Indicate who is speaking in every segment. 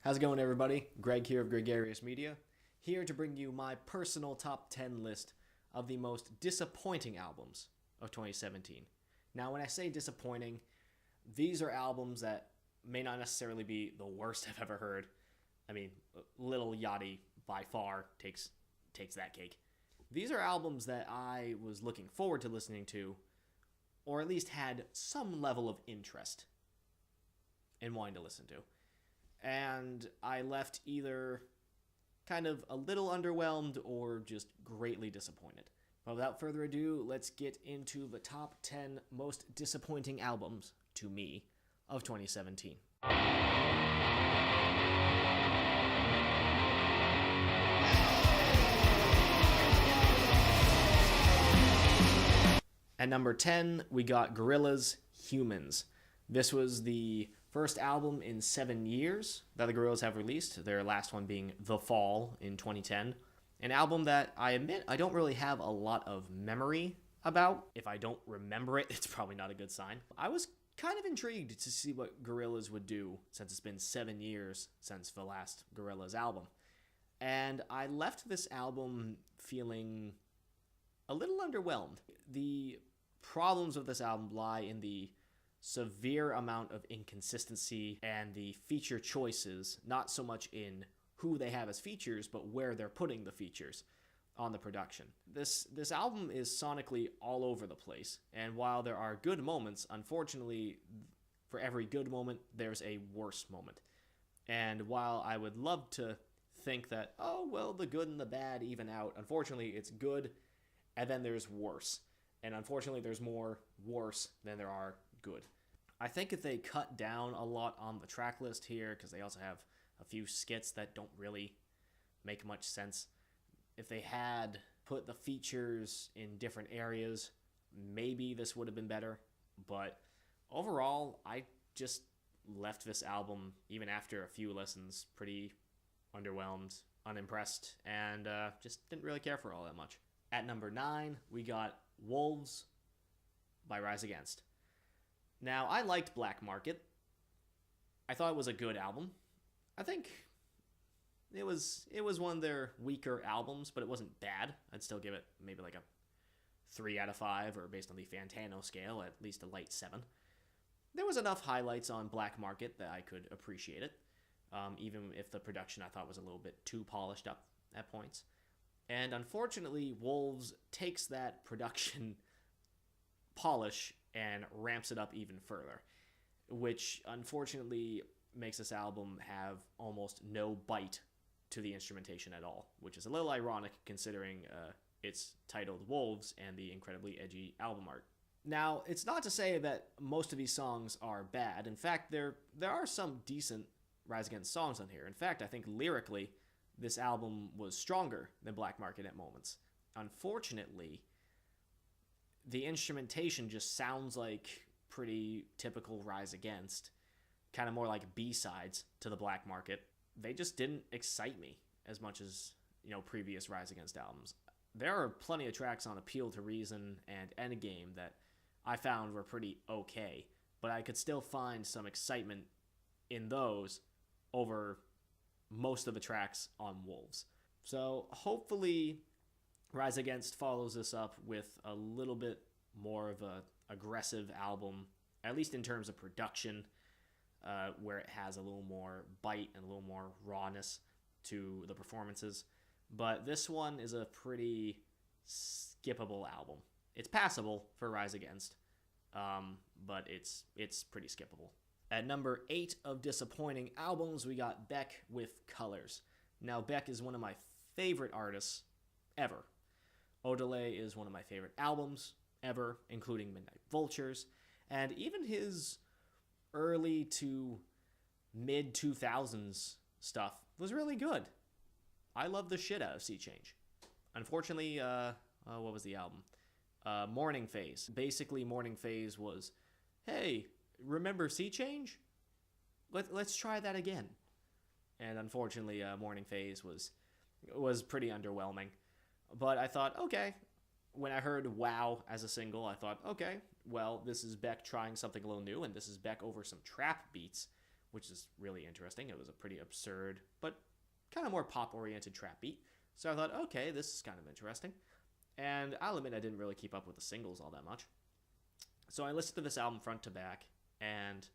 Speaker 1: How's it going, everybody? Greg here of Gregarious Media, here to bring you my personal top 10 list of the most disappointing albums of 2017. Now, when I say disappointing, these are albums that may not necessarily be the worst I've ever heard. I mean, Lil Yachty by far takes that cake. These are albums that I was looking forward to listening to, or at least had some level of interest in wanting to listen to. And I left either kind of a little underwhelmed or just greatly disappointed. But without further ado, let's get into the top 10 most disappointing albums, to me, of 2017. At number 10, we got Gorillaz Humans. This was the first album in 7 years that the Gorillaz have released, their last one being The Fall in 2010. An album that I admit I don't really have a lot of memory about. If I don't remember it, it's probably not a good sign. I was kind of intrigued to see what Gorillaz would do since it's been 7 years since the last Gorillaz album. And I left this album feeling a little underwhelmed. The problems of this album lie in the severe amount of inconsistency and the feature choices, not so much in who they have as features, but where they're putting the features on the production. This album is sonically all over the place, and while there are good moments, unfortunately, for every good moment, there's a worse moment. And while I would love to think that, oh, well, the good and the bad even out, unfortunately, it's good, and then there's worse. And unfortunately, there's more worse than there are good. I think if they cut down a lot on the track list here, because they also have a few skits that don't really make much sense. If they had put the features in different areas, maybe this would have been better. But overall, I just left this album, even after a few listens, pretty underwhelmed, unimpressed, and just didn't really care for all that much. At number 9, we got Wolves by Rise Against. Now, I liked Black Market. I thought it was a good album. I think it was one of their weaker albums, but it wasn't bad. I'd still give it maybe like a 3 out of 5, or based on the Fantano scale, at least a light 7. There was enough highlights on Black Market that I could appreciate it, even if the production I thought was a little bit too polished up at points. And unfortunately, Wolves takes that production polish and ramps it up even further, which unfortunately makes this album have almost no bite to the instrumentation at all, which is a little ironic considering it's titled Wolves and the incredibly edgy album art. Now, it's not to say that most of these songs are bad. In fact, there are some decent Rise Against songs on here. In fact, I think lyrically, this album was stronger than Black Market at moments. Unfortunately, the instrumentation just sounds like pretty typical Rise Against, kind of more like B-sides to the Black Market. They just didn't excite me as much as, previous Rise Against albums. There are plenty of tracks on Appeal to Reason and Endgame that I found were pretty okay, but I could still find some excitement in those over most of the tracks on Wolves. So hopefully Rise Against follows this up with a little bit more of a aggressive album, at least in terms of production, where it has a little more bite and a little more rawness to the performances. But this one is a pretty skippable album. It's passable for Rise Against, but it's pretty skippable. At number 8 of disappointing albums, we got Beck with Colors. Now, Beck is one of my favorite artists ever. Odelay is one of my favorite albums ever, including Midnight Vultures, and even his early to mid-2000s stuff was really good. I love the shit out of Sea Change. Unfortunately, what was the album? Morning Phase. Basically, Morning Phase was, hey, remember Sea Change? Let's try that again. And unfortunately, Morning Phase was pretty underwhelming. But I thought, okay. When I heard Wow as a single, I thought, okay, well, this is Beck trying something a little new, and this is Beck over some trap beats, which is really interesting. It was a pretty absurd, but kind of more pop-oriented trap beat. So I thought, okay, this is kind of interesting. And I'll admit I didn't really keep up with the singles all that much. So I listened to this album front to back, and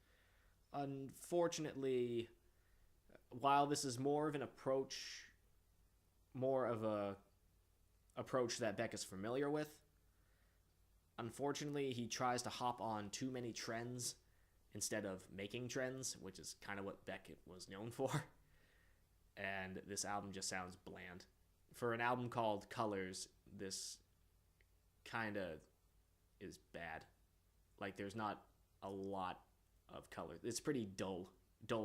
Speaker 1: unfortunately, while this is more of a approach that Beck is familiar with, unfortunately, he tries to hop on too many trends instead of making trends, which is kind of what Beck was known for. And this album just sounds bland. For an album called Colors, this kind of is bad. Like, there's not a lot of color. It's pretty dull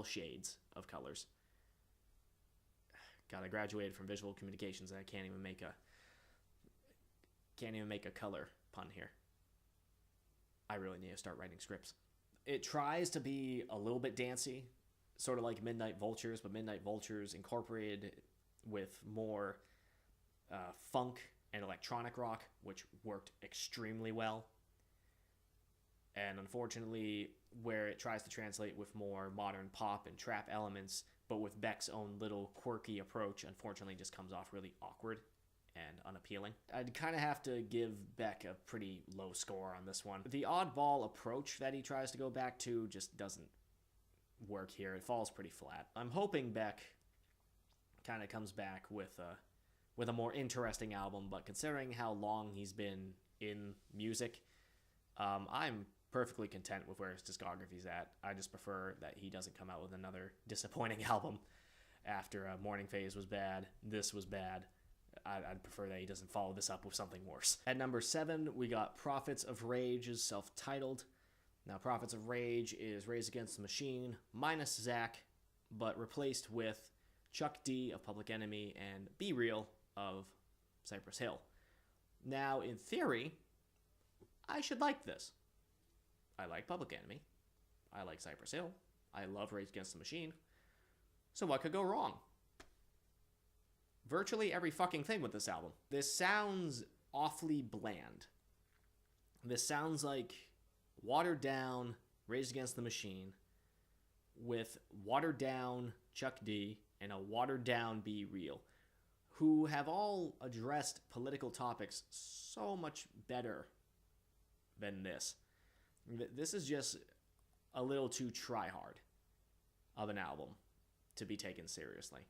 Speaker 1: shades of colors. God, I graduated from visual communications and I can't even make a color pun here. I really need to start writing scripts. It tries to be a little bit dancey, sort of like Midnight Vultures, but Midnight Vultures incorporated with more funk and electronic rock, which worked extremely well. And unfortunately, where it tries to translate with more modern pop and trap elements, but with Beck's own little quirky approach, unfortunately just comes off really awkward and unappealing. I'd kind of have to give Beck a pretty low score on this one. The oddball approach that he tries to go back to just doesn't work here. It falls pretty flat. I'm hoping Beck kind of comes back with a more interesting album, but considering how long he's been in music, I'm perfectly content with where his discography's at. I just prefer that he doesn't come out with another disappointing album after Morning Phase was bad, this was bad. I'd prefer that he doesn't follow this up with something worse. At number 7, we got Prophets of Rage's self-titled. Now, Prophets of Rage is Rage Against the Machine minus Zach, but replaced with Chuck D of Public Enemy and Be Real of Cypress Hill. Now, in theory, I should like this. I like Public Enemy. I like Cypress Hill. I love Rage Against the Machine. So what could go wrong? Virtually every fucking thing with this album. This sounds awfully bland. This sounds like watered down Rage Against the Machine with watered down Chuck D and a watered down Be Real, who have all addressed political topics so much better than this. This is just a little too try-hard of an album to be taken seriously,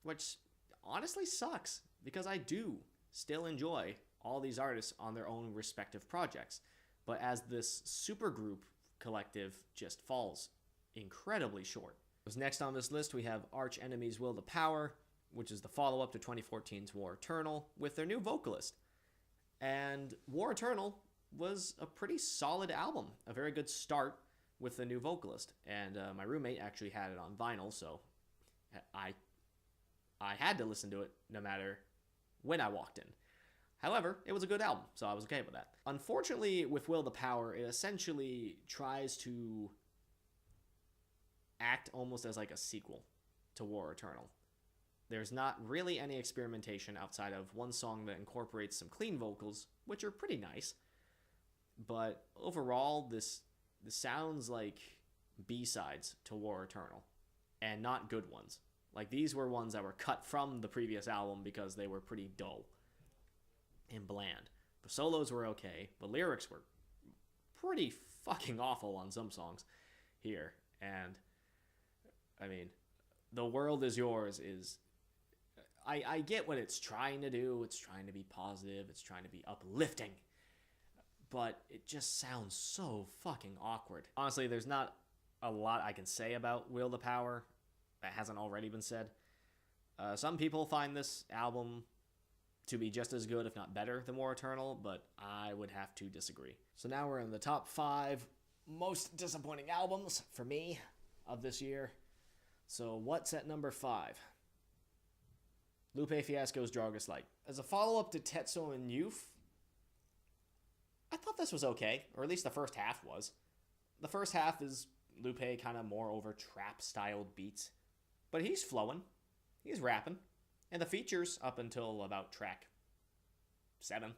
Speaker 1: which honestly sucks because I do still enjoy all these artists on their own respective projects. But as this supergroup collective just falls incredibly short. Next on this list, we have Arch Enemy's Will to Power, which is the follow-up to 2014's War Eternal, with their new vocalist. And War Eternal was a pretty solid album, a very good start with the new vocalist. And my roommate actually had it on vinyl, so I had to listen to it no matter when I walked in. However, it was a good album, so I was okay with that. Unfortunately, with Will to Power, it essentially tries to act almost as like a sequel to War Eternal. There's not really any experimentation outside of one song that incorporates some clean vocals, which are pretty nice. But overall, this sounds like B-sides to War Eternal, and not good ones. Like, these were ones that were cut from the previous album because they were pretty dull and bland. The solos were okay, the lyrics were pretty fucking awful on some songs here. And, I mean, The World Is Yours is... I get what it's trying to do. It's trying to be positive. It's trying to be uplifting. But it just sounds so fucking awkward. Honestly, there's not a lot I can say about Will to Power that hasn't already been said. Some people find this album to be just as good, if not better, than War Eternal, but I would have to disagree. So now we're in the top 5 most disappointing albums, for me, of this year. So what's at number 5? Lupe Fiasco's Drogas Light. As a follow-up to Tetsuo and Youth, I thought this was okay, or at least the first half was. The first half is Lupe kind of more over trap-styled beats, but he's flowing, he's rapping, and the features up until about track 7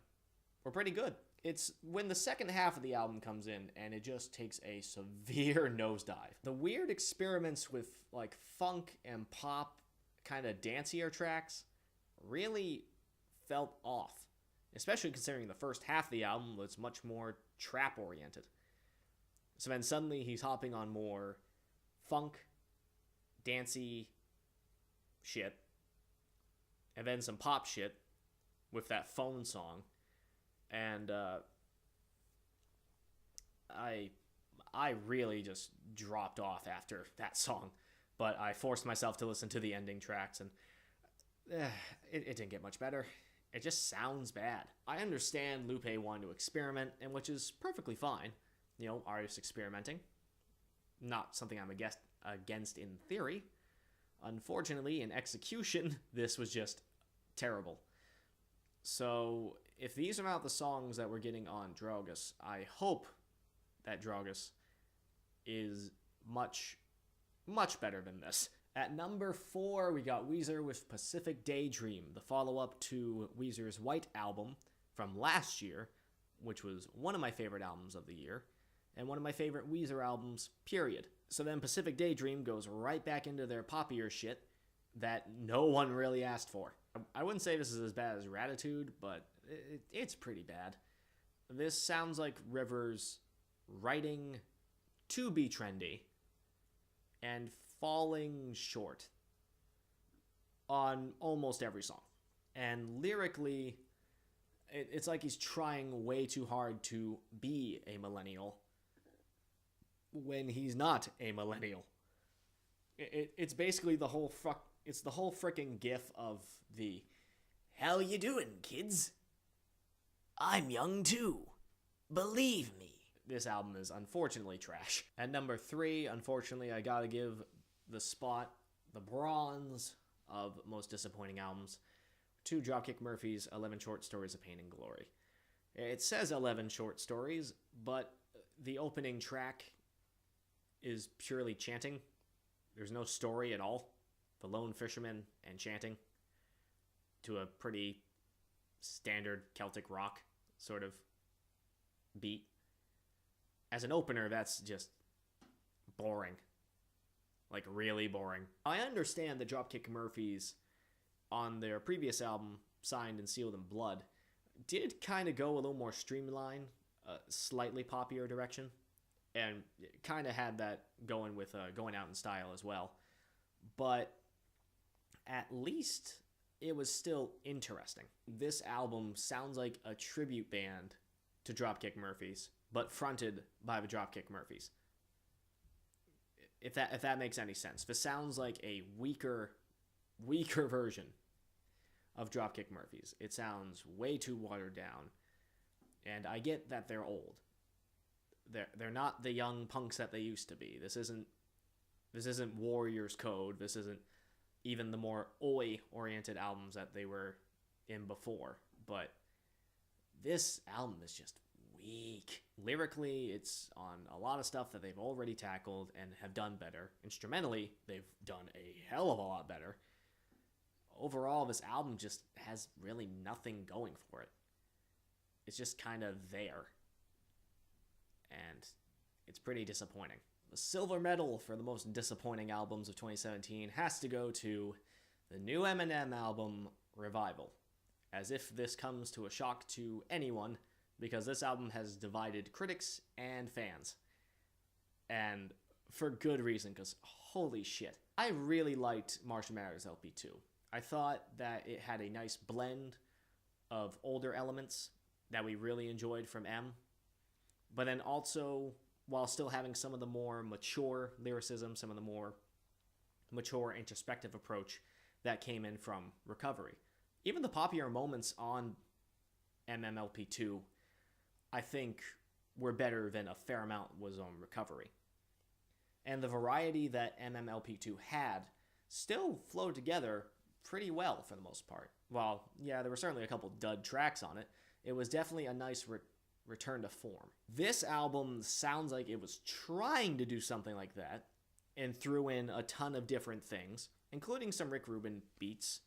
Speaker 1: were pretty good. It's when the second half of the album comes in and it just takes a severe nosedive. The weird experiments with like funk and pop kind of dancier tracks really felt off, especially considering the first half of the album was much more trap oriented. So then suddenly he's hopping on more funk, dancey shit, and then some pop shit with that phone song. And I really just dropped off after that song, but I forced myself to listen to the ending tracks, and it didn't get much better. It just sounds bad. I understand Lupe wanted to experiment, and which is perfectly fine. You know, artists experimenting. Not something I'm against in theory. Unfortunately, in execution, this was just terrible. So, if these are not the songs that we're getting on Drogas, I hope that Drogas is much, much better than this. At number 4, we got Weezer with Pacific Daydream, the follow-up to Weezer's White album from last year, which was one of my favorite albums of the year, and one of my favorite Weezer albums, period. So then Pacific Daydream goes right back into their poppier shit that no one really asked for. I wouldn't say this is as bad as Ratitude, but it's pretty bad. This sounds like Rivers writing to be trendy and falling short on almost every song. And lyrically, it's like he's trying way too hard to be a millennial when he's not a millennial. It's basically the whole frickin' gif of the "How you doing, kids? I'm young too. Believe me." This album is unfortunately trash. At number 3, unfortunately, I gotta give the bronze of most disappointing albums to Dropkick Murphys' 11 Short Stories of Pain and Glory. It says 11 short stories, but the opening track is purely chanting. There's no story at all. The lone fisherman and chanting to a pretty standard Celtic rock sort of beat. As an opener, that's just boring. Like, really boring. I understand that Dropkick Murphys, on their previous album, Signed and Sealed in Blood, did kind of go a little more streamlined, slightly poppier direction, and kind of had that going with Going Out in Style as well. But at least it was still interesting. This album sounds like a tribute band to Dropkick Murphys, but fronted by the Dropkick Murphys. If that makes any sense. This sounds like a weaker version of Dropkick Murphys. It sounds way too watered down. And I get that they're old. They're not the young punks that they used to be. This isn't Warriors Code. This isn't even the more oi-oriented albums that they were in before. But this album is just weak. Lyrically, it's on a lot of stuff that they've already tackled and have done better. Instrumentally, they've done a hell of a lot better. Overall, this album just has really nothing going for it. It's just kind of there. And it's pretty disappointing. The silver medal for the most disappointing albums of 2017 has to go to the new Eminem album, Revival. As if this comes to a shock to anyone, because this album has divided critics and fans. And for good reason, because holy shit. I really liked Marshall Mathers LP 2. I thought that it had a nice blend of older elements that we really enjoyed from M, but then also, while still having some of the more mature lyricism, some of the more mature introspective approach that came in from Recovery. Even the poppier moments on MMLP2, I think, were better than a fair amount was on Recovery. And the variety that MMLP2 had still flowed together pretty well for the most part. While, yeah, there were certainly a couple dud tracks on it, it was definitely a nice return to form. This album sounds like it was trying to do something like that and threw in a ton of different things, including some Rick Rubin beats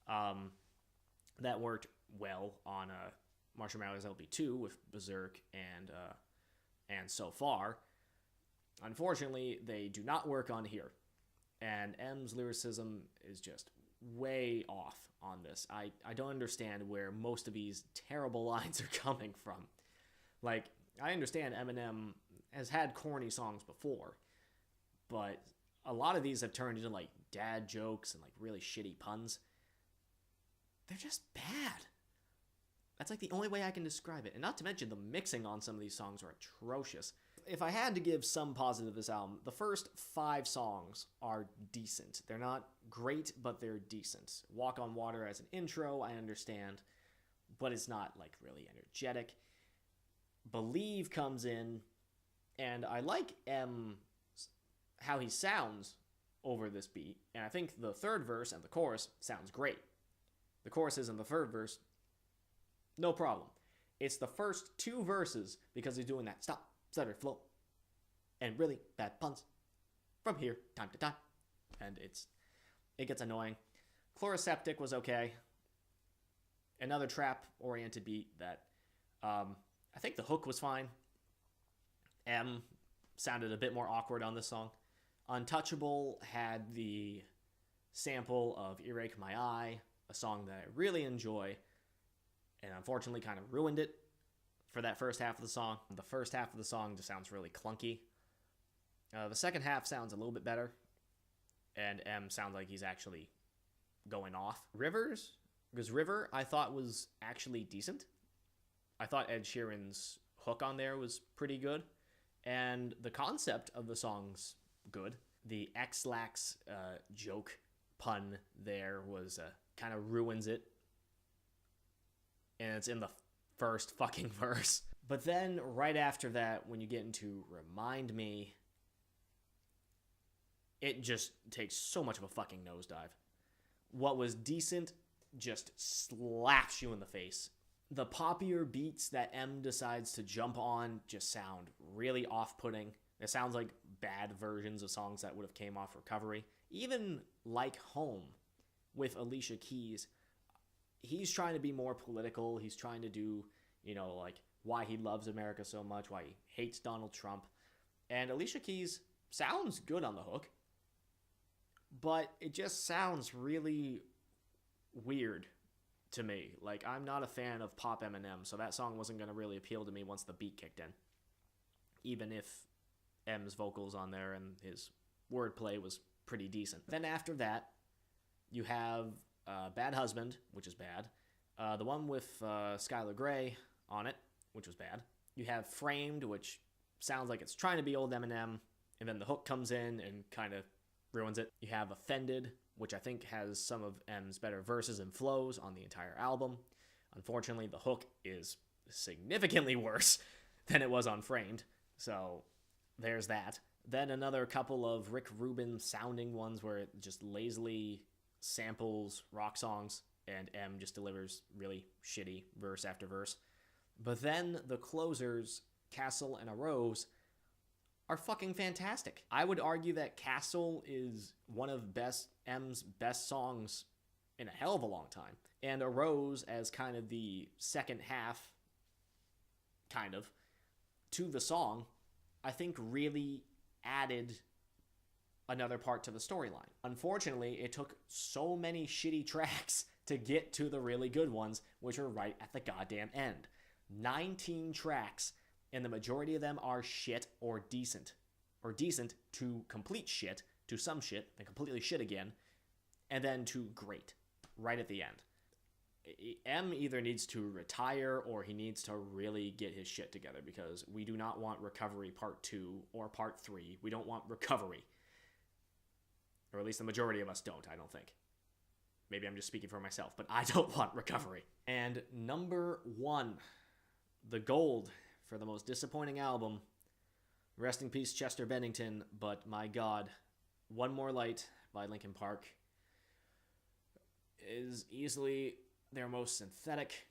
Speaker 1: that worked well on Marshall Mathers LP2 with Berserk and So Far. Unfortunately, they do not work on here. And M's lyricism is just way off on this. I don't understand where most of these terrible lines are coming from. Like, I understand Eminem has had corny songs before, but a lot of these have turned into, like, dad jokes and, like, really shitty puns. They're just bad. That's, like, the only way I can describe it. And not to mention, the mixing on some of these songs are atrocious. If I had to give some positive to this album, the first 5 songs are decent. They're not great, but they're decent. Walk on Water as an intro, I understand, but it's not, like, really energetic. Believe comes in, and I like how he sounds over this beat, and I think the third verse and the chorus sounds great. The choruses and the third verse, no problem. It's the first 2 verses, because he's doing that stop, stutter, flow, and really bad puns from here, time to time, and it gets annoying. Chloroseptic was okay. Another trap-oriented beat that I think the hook was fine. M sounded a bit more awkward on this song. Untouchable had the sample of Earache My Eye, a song that I really enjoy, and unfortunately kind of ruined it for that first half of the song. The first half of the song just sounds really clunky. The second half sounds a little bit better, and M sounds like he's actually going off. Because River I thought was actually decent. I thought Ed Sheeran's hook on there was pretty good, and the concept of the song's good. The X-Lax joke pun there was kind of ruins it, and it's in the first fucking verse. But then right after that, when you get into Remind Me, it just takes so much of a fucking nosedive. What was decent just slaps you in the face. The poppier beats that M decides to jump on just sound really off-putting. It sounds like bad versions of songs that would have came off Recovery. Even Like Home with Alicia Keys, he's trying to be more political. He's trying to do, like why he loves America so much, why he hates Donald Trump. And Alicia Keys sounds good on the hook, but it just sounds really weird to me. Like, I'm not a fan of pop Eminem, so that song wasn't going to really appeal to me once the beat kicked in. Even if M's vocals on there and his wordplay was pretty decent. Then after that, you have Bad Husband, which is bad. The one with Skylar Grey on it, which was bad. You have Framed, which sounds like it's trying to be old Eminem, and then the hook comes in and kind of ruins it. You have Offended, which I think has some of M's better verses and flows on the entire album. Unfortunately, the hook is significantly worse than it was on Framed, so there's that. Then another couple of Rick Rubin sounding ones where it just lazily samples rock songs, and M just delivers really shitty verse after verse. But then the closers, Castle and A Rose, are fucking fantastic. I would argue that Castle is one of M's best songs in a hell of a long time. And A Rose as kind of the second half, to the song, I think really added another part to the storyline. Unfortunately, it took so many shitty tracks to get to the really good ones, which are right at the goddamn end. 19 tracks, and the majority of them are shit or decent. Or decent to complete shit, to some shit, and completely shit again, and then to great, right at the end. M either needs to retire or he needs to really get his shit together, because we do not want Recovery Part 2 or Part 3. We don't want Recovery. Or at least the majority of us don't, I don't think. Maybe I'm just speaking for myself, but I don't want Recovery. And number 1, the gold for the most disappointing album. Rest in peace, Chester Bennington, but my God, One More Light by Linkin Park is easily their most synthetic.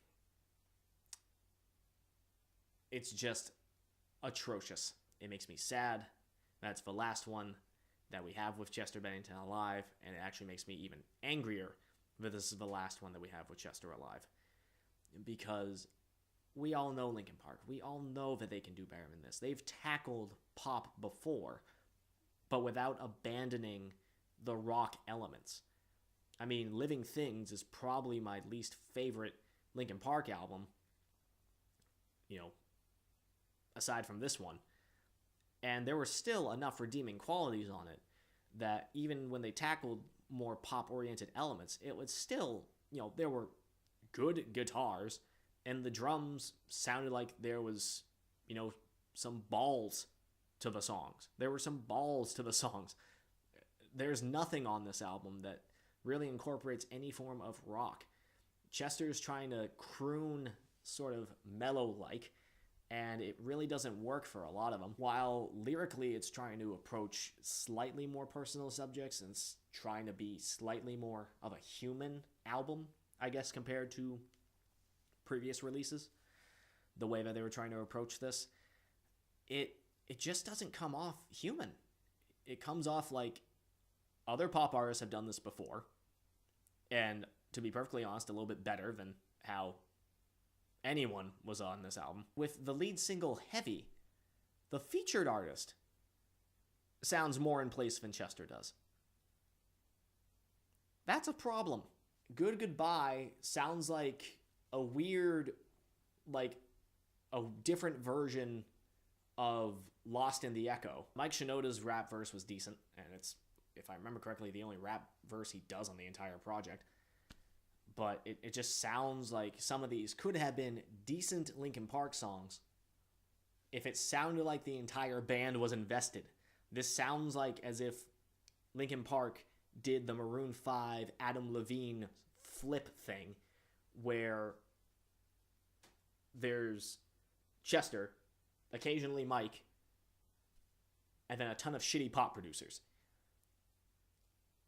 Speaker 1: It's just atrocious. It makes me sad. That's the last one that we have with Chester Bennington alive, and it actually makes me even angrier that this is the last one that we have with Chester alive. Because we all know Linkin Park. We all know that they can do better than this. They've tackled pop before, but without abandoning the rock elements. I mean, Living Things is probably my least favorite Linkin Park album, aside from this one. And there were still enough redeeming qualities on it that even when they tackled more pop-oriented elements, it was still, there were good guitars, and the drums sounded like there was, some balls to the songs. There were some balls to the songs. There's nothing on this album that really incorporates any form of rock. Chester's trying to croon sort of mellow-like, and it really doesn't work for a lot of them. While lyrically it's trying to approach slightly more personal subjects and trying to be slightly more of a human album, I guess, compared to previous releases, the way that they were trying to approach this, it just doesn't come off human. It comes off like other pop artists have done this before, and to be perfectly honest, a little bit better than how anyone was on this album. With the lead single, Heavy, the featured artist sounds more in place than Chester does. That's a problem. Good Goodbye sounds like a weird, like a different version of Lost in the Echo. Mike Shinoda's rap verse was decent, and it's, if I remember correctly, the only rap verse he does on the entire project. But it just sounds like some of these could have been decent Linkin Park songs if it sounded like the entire band was invested. This sounds like as if Linkin Park did the Maroon 5 Adam Levine flip thing, where there's Chester, occasionally Mike, and then a ton of shitty pop producers.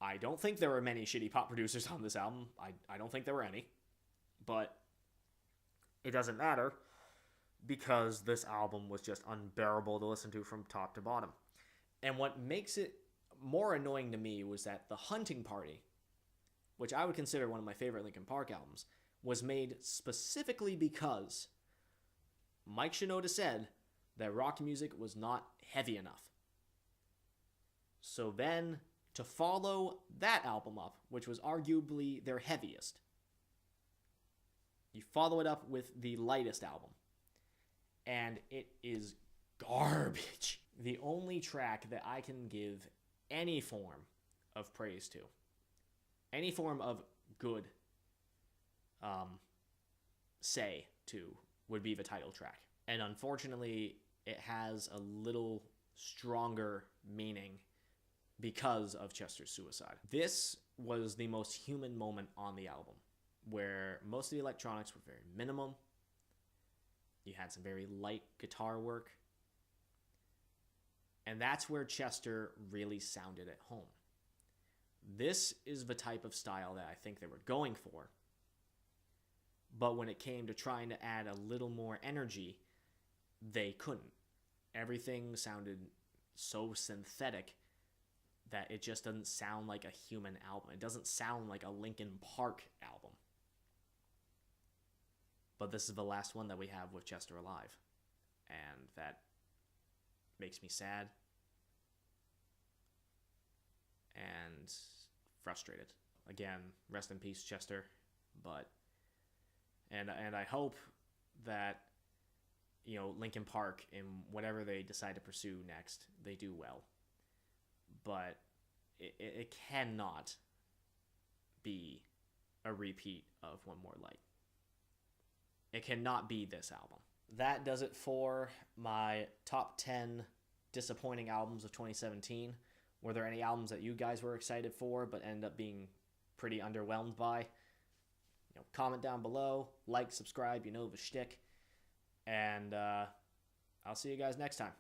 Speaker 1: I don't think there were many shitty pop producers on this album. I don't think there were any. But it doesn't matter, because this album was just unbearable to listen to from top to bottom. And what makes it more annoying to me was that The Hunting Party, which I would consider one of my favorite Linkin Park albums, was made specifically because Mike Shinoda said that rock music was not heavy enough. So then, to follow that album up, which was arguably their heaviest, you follow it up with the lightest album, and it is garbage. The only track that I can give any form of praise to, any form of good say to, would be the title track. And unfortunately, it has a little stronger meaning because of Chester's suicide. This was the most human moment on the album, where most of the electronics were very minimum. You had some very light guitar work. And that's where Chester really sounded at home. This is the type of style that I think they were going for. But when it came to trying to add a little more energy, they couldn't. Everything sounded so synthetic that it just doesn't sound like a human album. It doesn't sound like a Linkin Park album. But this is the last one that we have with Chester alive. And that makes me sad and frustrated. Again, rest in peace, Chester. And I hope that, Linkin Park, in whatever they decide to pursue next, they do well. But it cannot be a repeat of One More Light. It cannot be this album. That does it for my top 10 disappointing albums of 2017. Were there any albums that you guys were excited for but end up being pretty underwhelmed by? Comment down below, like, subscribe, the shtick. And I'll see you guys next time.